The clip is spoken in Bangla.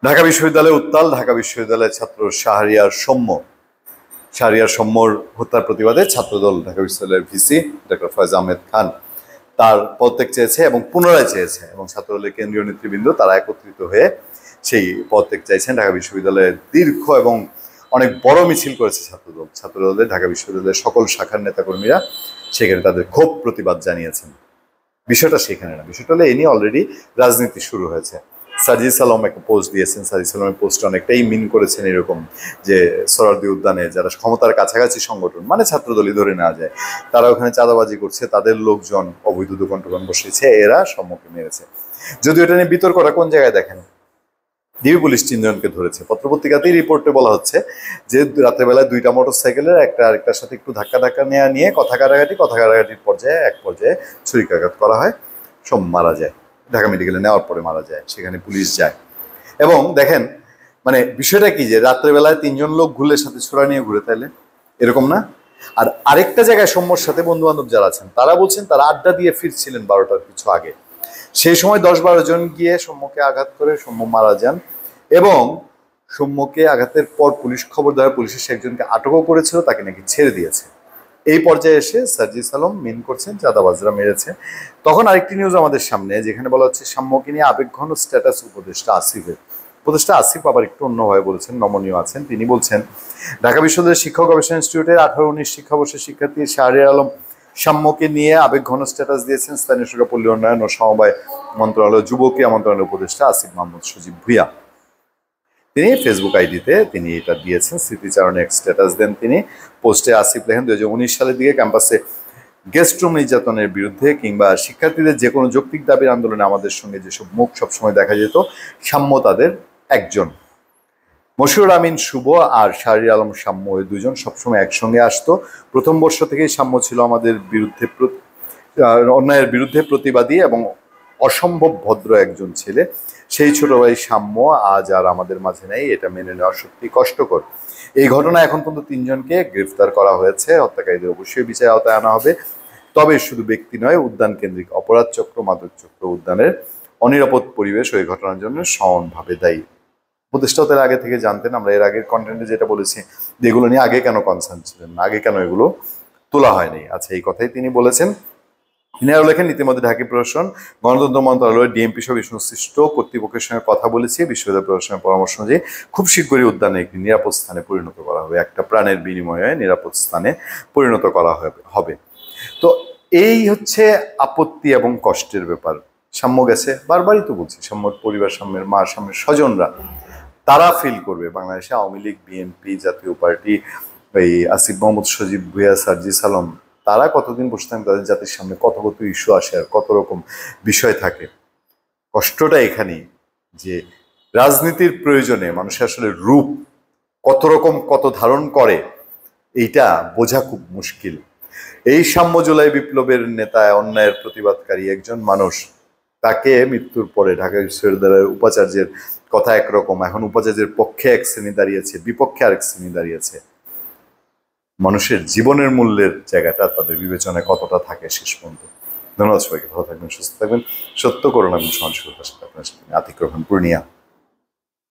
ঢাকা বিশ্ববিদ্যালয়ে উত্তাল। ঢাকা বিশ্ববিদ্যালয়ের ছাত্র শাহরিয়ার সম্যর হত্যার প্রতিবাদে ছাত্রদল ঢাকা বিশ্ববিদ্যালয়ের ভিসি ডক্টর ফয়েজ আহমেদ খান তার পদত্যাগ চেয়েছে এবং পুনরায় চেয়েছে, এবং ছাত্রদলের কেন্দ্রীয় নেতৃবৃন্দ তারা একত্রিত হয়ে সেই পদত্যাগ চাইছেন। ঢাকা বিশ্ববিদ্যালয়ের দীর্ঘ এবং অনেক বড় মিছিল করেছে ছাত্রদলের ঢাকা বিশ্ববিদ্যালয়ের সকল শাখার নেতাকর্মীরা সেখানে তাদের ক্ষোভ প্রতিবাদ জানিয়েছেন। বিষয়টা সেখানে না, বিষয়টা হলে এ নিয়ে অলরেডি রাজনীতি শুরু হয়েছে। সাজিদ আলম একটা পোস্ট দিয়েছেন, সাজিদ আলমের পোস্ট অনেকটাই মিন করেছেন এরকম যে সোহরাওয়ার্দী উদ্যানে যারা ক্ষমতার কাছাকাছি সংগঠন মানে ছাত্রদলই ধরে নেওয়া যায়, তারা ওখানে চাঁদাবাজি করছে, তাদের লোকজন অবৈধ দোকান টোকান বসিয়েছে, এরা সম্মুখে মেরেছে। যদিও এটা নিয়ে বিতর্কটা কোন জায়গায় দেখেন, ডিবি পুলিশ 3 জনকে ধরেছে। পত্রপত্রিকাতেই রিপোর্টে বলা হচ্ছে যে রাত্রেবেলায় 2টা মোটরসাইকেলের একটা আরেকটার সাথে একটু ধাক্কা নিয়ে কথা কাটাকাটির পর্যায়ে এক পর্যায়ে ছুরিকাঘাত করা হয়, সব মারা যায়। ঢাকা মেডিকেলে নেওয়ার পরে মারা যায়, সেখানে পুলিশ যায়। এবং দেখেন মানে বিষয়টা কি যে রাত্রেবেলায় 3 জন লোক ঘুলের সাথে ছোড়া নিয়ে ঘুরে, তাইলে এরকম না? আর আরেকটা জায়গায় সম্যর সাথে বন্ধু বান্ধব যারা আছেন তারা বলছেন তারা আড্ডা দিয়ে ফিরছিলেন 12টার কিছু আগে, সেই সময় 10-12 জন গিয়ে সৌম্যকে আঘাত করে সৌম্য মারা যান। এবং সৌম্যকে আঘাতের পর পুলিশ খবর দেওয়া, পুলিশের একজনকে আটকও করেছিল, তাকে নাকি ছেড়ে দিয়েছে। এই পর্যায়ে এসে সাজিদ আলম মিন করছেন চাঁদাবাজরা মেরেছে। তখন আরেকটি নিউজ আমাদের সামনে, যেখানে বলা হচ্ছে সাম্যকে নিয়ে আবেগঘন স্ট্যাটাস উপদেষ্টা আসিফ আবার একটু অন্যভাবে বলেছেন, নমনীয় আছেন। তিনি বলছেন ঢাকা বিশ্ববিদ্যালয়ের শিক্ষক গবেষণা ইনস্টিটিউটের 18-19 শিক্ষাবর্ষের শিক্ষার্থী শাহরিয়ার আলম সাম্যকে নিয়ে আবেগঘন স্ট্যাটাস দিয়েছেন স্থানীয় সরকার, পল্লী উন্নয়ন ও সমবায় মন্ত্রণালয়, যুব ক্রীড়া মন্ত্রণালয়ের উপদেষ্টা আসিফ মাহমুদ সজীব ভুঁইয়া। তিনি ফেসবুক আইডিতে তিনি এটা দিয়েছেন, স্মৃতিচারণে এক স্ট্যাটাস দেন তিনি। পোস্টে আসিফ লেখেন 2019 সালের দিকে ক্যাম্পাসে গেস্ট রুম নির্যাতনের বিরুদ্ধে কিংবা শিক্ষার্থীদের যে কোনো যৌক্তিক দাবির আন্দোলনে আমাদের সঙ্গে যেসব মুখ সবসময় দেখা যেত, সাম্য তাদের একজন। মশিউর আমিন শুভ আর শাহরিয়ার আলম সাম্য, ওই 2 জন সবসময় একসঙ্গে আসতো। প্রথম বর্ষ থেকেই সাম্য ছিল আমাদের বিরুদ্ধে অন্যায়ের বিরুদ্ধে প্রতিবাদী এবং অসম্ভব ভদ্র একজন ছেলে। সেই ছোট ভাই সাম্য আজ আর আমাদের মাঝে নেই, এটা মেনে নেওয়া সত্যি কষ্টকর। এই ঘটনা এখন পর্যন্ত 3 জনকে গ্রেফতার করা হয়েছে, হত্যাকারীদের অবশ্যই বিচারের আওতায় আনা হবে। তবে শুধু ব্যক্তি নয়, উদ্যান কেন্দ্রিক অপরাধ চক্র, মাদক চক্র উদ্যানের অনিরাপদ পরিবেশ ওই ঘটনার জন্য সমানভাবে দায়ী। উপদেষ্টাও তার আগে থেকে জানতেন, আমরা এর আগের কন্টেন্টে যেটা বলেছি এগুলো নিয়ে আগে কেন কনসার্ন ছিলেন না, আগে কেন এগুলো তোলা হয়নি। আচ্ছা, এই কথাই তিনি বলেছেন। তিনি আরো লেখেন ইতিমধ্যে ঢাকা প্রশাসন, গণতন্ত্র মন্ত্রণালয়, ডিএমপি সহ সংশ্লিষ্ট কর্তৃপক্ষের সঙ্গে কথা বলেছি। বিশ্ববিদ্যালয় প্রশাসনের পরামর্শ অনুযায়ী খুব শীঘ্রই উদ্যানে একটি নিরাপদ স্থানে পরিণত করা হবে, একটা প্রাণের বিনিময়ে নিরাপদ স্থানে পরিণত করা হবে। তো এই হচ্ছে আপত্তি এবং কষ্টের ব্যাপার। সাম্য গেছে, বারবারই তো বলছি, সাম্যর পরিবার, সাম্যের মা, সাম্যের স্বজনরা তারা ফিল করবে বাংলাদেশে আওয়ামী লীগ, বিএনপি, জাতীয় পার্টি, এই আসিফ মাহমুদ সজীব ভুঁইয়া, সাজিদ আলম, তারা কতদিন বসে থাকেন, তাদের জাতির সামনে কত ইস্যু আসে আর কত রকম বিষয় থাকে। কষ্টটা এখানেই যে রাজনীতির প্রয়োজনে মানুষের আসলে রূপ কত ধারণ করে, এইটা বোঝা খুব মুশকিল। এই সাম্য জুলাই বিপ্লবের নেতা, অন্যায়ের প্রতিবাদকারী একজন মানুষ, তাকে মৃত্যুর পরে ঢাকা বিশ্ববিদ্যালয়ের উপাচার্যের কথা একরকম, এখন উপাচার্যের পক্ষে এক শ্রেণী দাঁড়িয়েছে, বিপক্ষে আরেক শ্রেণী দাঁড়িয়েছে। মানুষের জীবনের মূল্যের জায়গাটা তাদের বিবেচনায় কতটা থাকে শেষ পর্যন্ত। ধন্যবাদ সবাইকে, ভালো থাকবেন, সুস্থ থাকবেন। সত্য করুন এবং সহনশীলতার সাথে আপনার সাথে আতিক রহমান, পূর্ণিয়া।